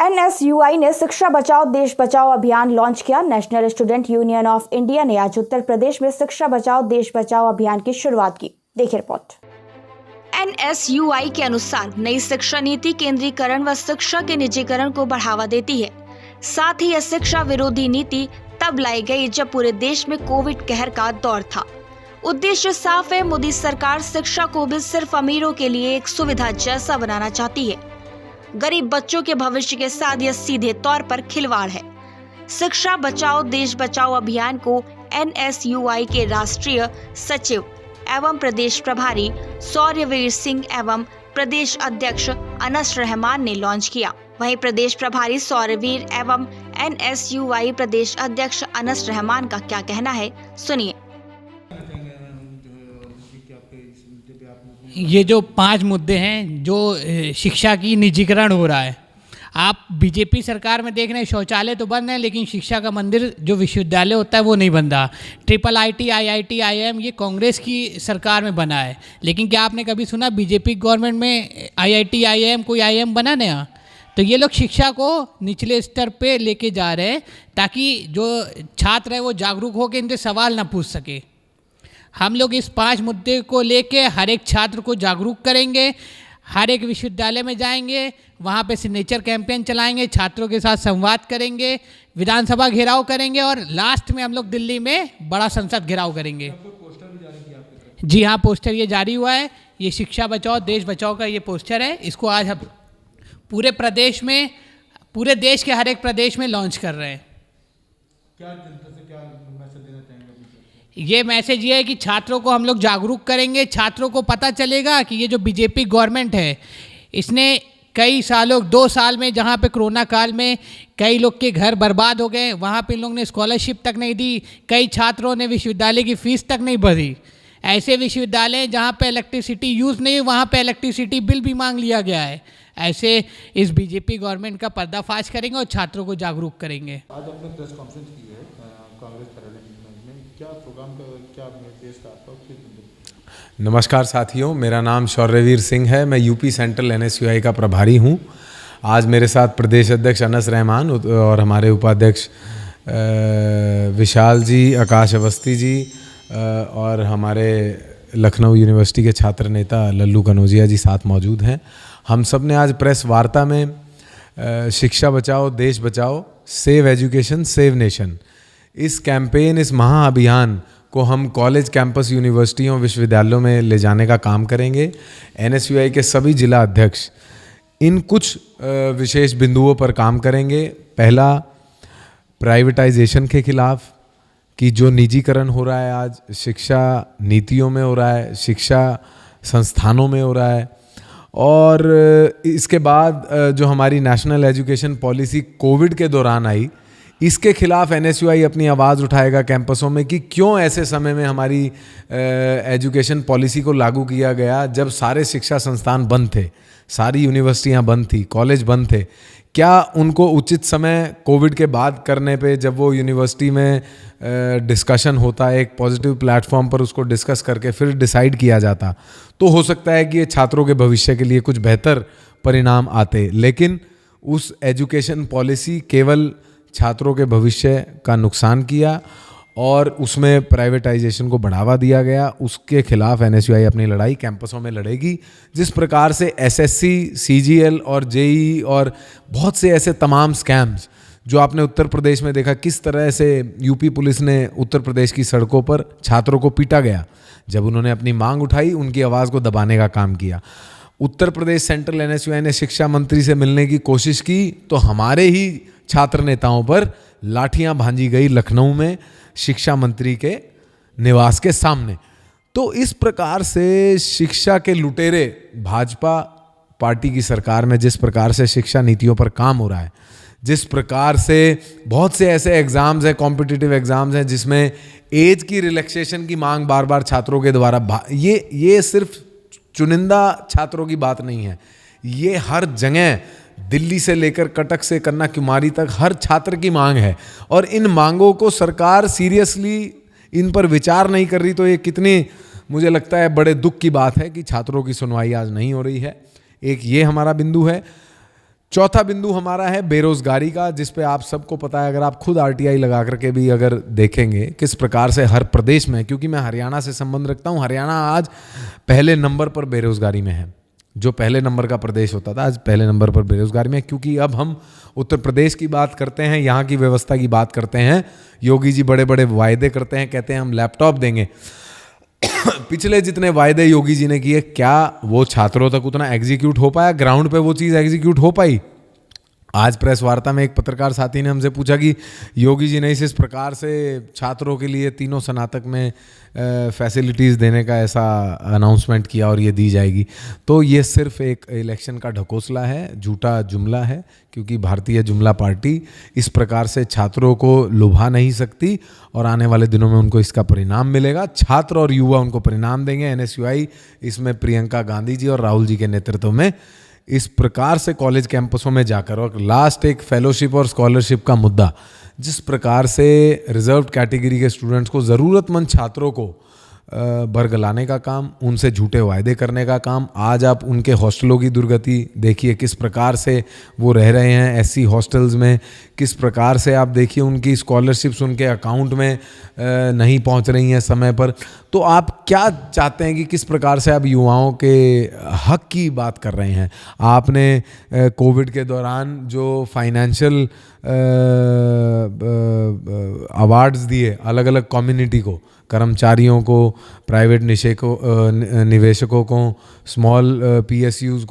NSUI ने शिक्षा बचाओ देश बचाओ अभियान लॉन्च किया। National student union of India ने आज उत्तर प्रदेश में शिक्षा बचाओ देश बचाओ अभियान की शुरुआत की। देखिए रिपोर्ट। एनएसयूआई के अनुसार नई शिक्षा नीति केंद्रीकरण व शिक्षा के निजीकरण को बढ़ावा देती है। साथ ही यह शिक्षा विरोधी नीति तब लाई गई जब पूरे देश में कोविड कहर का दौर था। उद्देश्य साफ है, मोदी सरकार शिक्षा को भी सिर्फ अमीरों के लिए एक सुविधा जैसा बनाना चाहती है। गरीब बच्चों के भविष्य के साथ यह सीधे तौर पर खिलवाड़ है। शिक्षा बचाओ देश बचाओ अभियान को एनएसयूआई के राष्ट्रीय सचिव एवं प्रदेश प्रभारी सौर्यवीर सिंह एवं प्रदेश अध्यक्ष अनस रहमान ने लॉन्च किया। वहीं प्रदेश प्रभारी सौर्यवीर एवं एनएसयूआई प्रदेश अध्यक्ष अनस रहमान का क्या कहना है, सुनिए। ये जो 5 मुद्दे हैं, जो शिक्षा की निजीकरण हो रहा है, आप बीजेपी सरकार में देख रहे हैं शौचालय तो बंद है, लेकिन शिक्षा का मंदिर जो विश्वविद्यालय होता है वो नहीं बन रहा। ट्रिपल आईटी, आईआईटी, आईआईएम ये कांग्रेस की सरकार में बना है, लेकिन क्या आपने कभी सुना बीजेपी गवर्नमेंट में आईआईटी, आईआईएम, कोई आईआईएम बना नया? तो ये लोग शिक्षा को निचले स्तर पे लेके जा रहे हैं ताकि जो छात्र है वो जागरूक होकर इनसे सवाल ना पूछ सके। हम लोग इस 5 मुद्दे को लेके हर एक छात्र को जागरूक करेंगे, हर एक विश्वविद्यालय में जाएंगे, वहाँ पे सिग्नेचर कैंपेन चलाएंगे, छात्रों के साथ संवाद करेंगे, विधानसभा घेराव करेंगे और लास्ट में हम लोग दिल्ली में बड़ा संसद घेराव करेंगे। जी हाँ, पोस्टर ये जारी हुआ है। ये शिक्षा बचाओ देश बचाओ का ये पोस्टर है। इसको आज हम पूरे प्रदेश में, पूरे देश के हर एक प्रदेश में लॉन्च कर रहे हैं। क्या मैसेज देना चाहेंगे? ये मैसेज ये है कि छात्रों को हम लोग जागरूक करेंगे। छात्रों को पता चलेगा कि ये जो बीजेपी गवर्नमेंट है, इसने कई सालों 2 साल में, जहाँ पे कोरोना काल में कई लोग के घर बर्बाद हो गए, वहाँ पे इन लोगों ने स्कॉलरशिप तक नहीं दी, कई छात्रों ने विश्वविद्यालय की फीस तक नहीं भरी। ऐसे विश्वविद्यालय जहाँ पे इलेक्ट्रिसिटी यूज़ नहीं, वहाँ पे इलेक्ट्रिसिटी बिल भी मांग लिया गया है। ऐसे इस बीजेपी गवर्नमेंट का पर्दाफाश करेंगे और छात्रों को जागरूक करेंगे। आज आपने प्रेस कॉन्फ्रेंस की है कांग्रेस में, क्या प्रोग्राम का क्या निर्देश था आपका? नमस्कार साथियों, मेरा नाम सौर्यवीर सिंह है। मैं यूपी सेंट्रल एनएसयूआई का प्रभारी हूँ। आज मेरे साथ प्रदेश अध्यक्ष अनस रहमान और हमारे उपाध्यक्ष विशाल जी, आकाश अवस्थी जी और हमारे लखनऊ यूनिवर्सिटी के छात्र नेता लल्लू कनौजिया जी साथ मौजूद हैं। हम सब ने आज प्रेस वार्ता में शिक्षा बचाओ देश बचाओ, सेव एजुकेशन सेव नेशन, इस कैंपेन, इस महाअभियान को हम कॉलेज, कैंपस, यूनिवर्सिटियों, विश्वविद्यालयों में ले जाने का काम करेंगे। एनएसयूआई के सभी जिला अध्यक्ष इन कुछ विशेष बिंदुओं पर काम करेंगे। पहला, प्राइवेटाइजेशन के खिलाफ, कि जो निजीकरण हो रहा है आज शिक्षा नीतियों में हो रहा है, शिक्षा संस्थानों में हो रहा है। और इसके बाद जो हमारी नेशनल एजुकेशन पॉलिसी कोविड के दौरान आई, इसके खिलाफ एनएसयूआई अपनी आवाज़ उठाएगा कैंपसों में कि क्यों ऐसे समय में हमारी एजुकेशन पॉलिसी को लागू किया गया जब सारे शिक्षा संस्थान बंद थे, सारी यूनिवर्सिटियां बंद थी, कॉलेज बंद थे। क्या उनको उचित समय कोविड के बाद करने पे, जब वो यूनिवर्सिटी में डिस्कशन होता है, एक पॉजिटिव प्लेटफॉर्म पर उसको डिस्कस करके फिर डिसाइड किया जाता, तो हो सकता है कि ये छात्रों के भविष्य के लिए कुछ बेहतर परिणाम आते। लेकिन उस एजुकेशन पॉलिसी केवल छात्रों के भविष्य का नुकसान किया और उसमें प्राइवेटाइजेशन को बढ़ावा दिया गया। उसके खिलाफ एनएसयूआई अपनी लड़ाई कैंपसों में लड़ेगी। जिस प्रकार से एसएससी, सीजीएल और जेईई और बहुत से ऐसे तमाम स्कैम्स जो आपने उत्तर प्रदेश में देखा, किस तरह से यूपी पुलिस ने उत्तर प्रदेश की सड़कों पर छात्रों को पीटा गया जब उन्होंने अपनी मांग उठाई, उनकी आवाज़ को दबाने का काम किया। उत्तर प्रदेश सेंट्रल एनएसयूआई ने शिक्षा मंत्री से मिलने की कोशिश की तो हमारे ही छात्र नेताओं पर लाठियां भांजी गई लखनऊ में शिक्षा मंत्री के निवास के सामने। तो इस प्रकार से शिक्षा के लुटेरे भाजपा पार्टी की सरकार में जिस प्रकार से शिक्षा नीतियों पर काम हो रहा है, जिस प्रकार से बहुत से ऐसे एग्ज़ाम्स हैं, कॉम्पिटिटिव एग्ज़ाम्स हैं जिसमें एज की रिलैक्सेशन की मांग बार बार छात्रों के द्वारा, ये सिर्फ चुनिंदा छात्रों की बात नहीं है, ये हर जगह दिल्ली से लेकर कटक से कन्याकुमारी तक हर छात्र की मांग है। और इन मांगों को सरकार सीरियसली इन पर विचार नहीं कर रही, तो ये कितनी, मुझे लगता है, बड़े दुख की बात है कि छात्रों की सुनवाई आज नहीं हो रही है। एक ये हमारा बिंदु है। चौथा बिंदु हमारा है बेरोजगारी का, जिस पे आप सबको पता है, अगर आप खुद आरटीआई लगा करके भी अगर देखेंगे किस प्रकार से हर प्रदेश में, क्योंकि मैं हरियाणा से संबंध रखता हूँ, हरियाणा आज पहले नंबर पर बेरोजगारी में है। जो पहले नंबर का प्रदेश होता था आज पहले नंबर पर बेरोजगारी में, क्योंकि अब हम उत्तर प्रदेश की बात करते हैं, यहाँ की व्यवस्था की बात करते हैं। योगी जी बड़े बड़े वायदे करते हैं, कहते हैं हम लैपटॉप देंगे। पिछले जितने वायदे योगी जी ने किए, क्या वो छात्रों तक उतना एग्जीक्यूट हो पाया? ग्राउंड पे वो चीज़ एग्जीक्यूट हो पाई? आज प्रेस वार्ता में एक पत्रकार साथी ने हमसे पूछा कि योगी जी ने इस प्रकार से छात्रों के लिए तीनों स्नातक में फैसिलिटीज़ देने का ऐसा अनाउंसमेंट किया और ये दी जाएगी। तो ये सिर्फ एक इलेक्शन का ढकोसला है, झूठा जुमला है, क्योंकि भारतीय जुमला पार्टी इस प्रकार से छात्रों को लुभा नहीं सकती और आने वाले दिनों में उनको इसका परिणाम मिलेगा। छात्र और युवा उनको परिणाम देंगे। एनएसयूआई इसमें प्रियंका गांधी जी और राहुल जी के नेतृत्व में इस प्रकार से कॉलेज कैंपसों में जाकर, और लास्ट एक फेलोशिप और स्कॉलरशिप का मुद्दा, जिस प्रकार से रिजर्व्ड कैटेगरी के स्टूडेंट्स को, ज़रूरतमंद छात्रों को बरगलाने का काम, उनसे झूठे वायदे करने का काम। आज आप उनके हॉस्टलों की दुर्गति देखिए, किस प्रकार से वो रह रहे हैं एससी हॉस्टल्स में, किस प्रकार से आप देखिए उनकी स्कॉलरशिप्स उनके अकाउंट में नहीं पहुंच रही हैं समय पर। तो आप क्या चाहते हैं कि किस प्रकार से आप युवाओं के हक की बात कर रहे हैं? आपने कोविड के दौरान जो फाइनेंशियल अवार्ड्स दिए अलग अलग कम्युनिटी को, कर्मचारियों को, प्राइवेट निवेशकों को, स्मॉल पीएसयूज़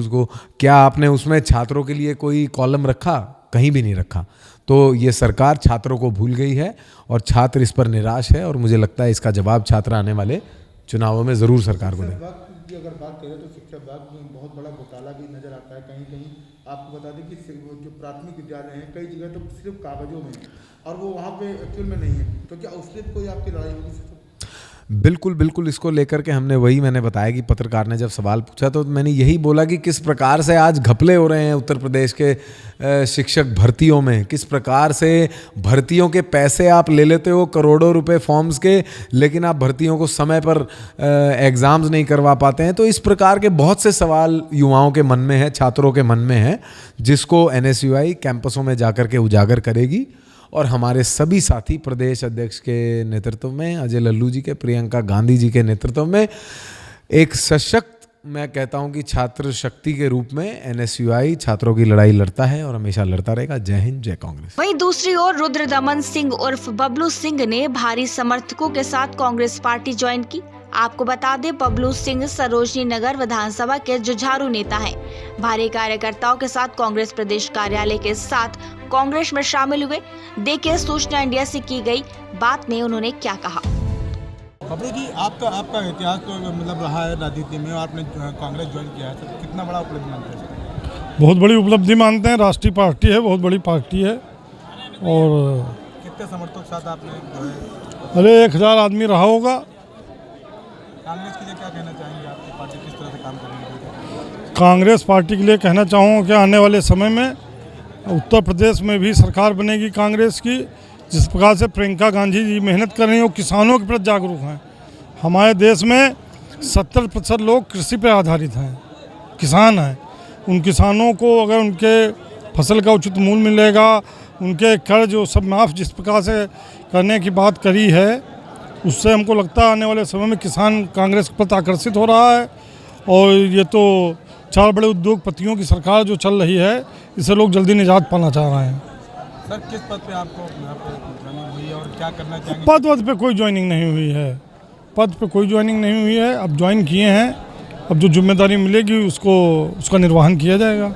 को, क्या आपने उसमें छात्रों के लिए कोई कॉलम रखा? कहीं भी नहीं रखा। तो ये सरकार छात्रों को भूल गई है और छात्र इस पर निराश है, और मुझे लगता है इसका जवाब छात्र आने वाले चुनावों में ज़रूर सरकार को दें। की अगर बात करें तो शिक्षा विभाग में बहुत बड़ा घोटाला भी नजर आता है। कहीं कहीं आपको बता दें कि जो प्राथमिक विद्यालय हैं कई जगह तो सिर्फ कागजों में है और वो वहाँ पे एक्चुअल में नहीं है। तो क्या उससे कोई आपकी लड़ाई होगी? बिल्कुल बिल्कुल, इसको लेकर के मैंने बताया कि पत्रकार ने जब सवाल पूछा तो मैंने यही बोला कि किस प्रकार से आज घपले हो रहे हैं उत्तर प्रदेश के शिक्षक भर्तियों में, किस प्रकार से भर्तियों के पैसे आप ले लेते हो करोड़ों रुपए फॉर्म्स के, लेकिन आप भर्तियों को समय पर एग्ज़ाम्स नहीं करवा पाते हैं। तो इस प्रकार के बहुत से सवाल युवाओं के मन में है, छात्रों के मन में है, जिसको एनएसयूआई कैंपसों में जाकर के उजागर करेगी। और हमारे सभी साथी प्रदेश अध्यक्ष के नेतृत्व में, अजय लल्लू जी के, प्रियंका गांधी जी के नेतृत्व में एक सशक्त, मैं कहता हूं कि छात्र शक्ति के रूप में एनएसयूआई छात्रों की लड़ाई लड़ता है और हमेशा लड़ता रहेगा। जय हिंद, जय कांग्रेस। वहीं दूसरी ओर रुद्रदमन सिंह उर्फ बबलू सिंह ने भारी समर्थकों के साथ कांग्रेस पार्टी ज्वाइन की। आपको बता दें, बबलू सिंह सरोजनी नगर विधानसभा के जुझारू नेता हैं। भारी कार्यकर्ताओं के साथ कांग्रेस प्रदेश कार्यालय के साथ कांग्रेस में शामिल हुए। देखिए सूचना इंडिया से की गई बात में उन्होंने क्या कहा। बबलू जी, आपका इतिहास तो मतलब रहा है राजनीति में, आपने कांग्रेस ज्वाइन किया है, तो कितना बड़ा उपलब्धि मानते हैं? बहुत बड़ी उपलब्धि मानते हैं। राष्ट्रीय पार्टी है, बहुत बड़ी पार्टी है। और कितने समर्थकों के साथ आपने? अरे 1000 आदमी रहा होगा। कांग्रेस के लिए क्या कहना चाहेंगे? आपकी पार्टी किस तरह से काम करेगी? कांग्रेस पार्टी के लिए कहना चाहूँगा कि आने वाले समय में उत्तर प्रदेश में भी सरकार बनेगी कांग्रेस की। जिस प्रकार से प्रियंका गांधी जी मेहनत कर रही हैं, वो किसानों के प्रति जागरूक हैं। हमारे देश में 70% लोग कृषि पर आधारित हैं, किसान हैं। उन किसानों को अगर उनके फसल का उचित मूल्य मिलेगा, उनके कर्ज वो सब माफ़ जिस प्रकार से करने की बात करी है, उससे हमको लगता है आने वाले समय में किसान कांग्रेस के प्रति आकर्षित हो रहा है। और ये तो 4 बड़े उद्योगपतियों की सरकार जो चल रही है, इससे लोग जल्दी निजात पाना चाह रहे हैं। सर, किस पद पे आपको ज्वाइनिंग हुई है और क्या करना चाहेंगे? पद पे कोई ज्वाइनिंग नहीं हुई है। पद पे कोई ज्वाइनिंग नहीं हुई है। अब ज्वाइन किए हैं, अब जो जिम्मेदारी मिलेगी उसका निर्वहन किया जाएगा।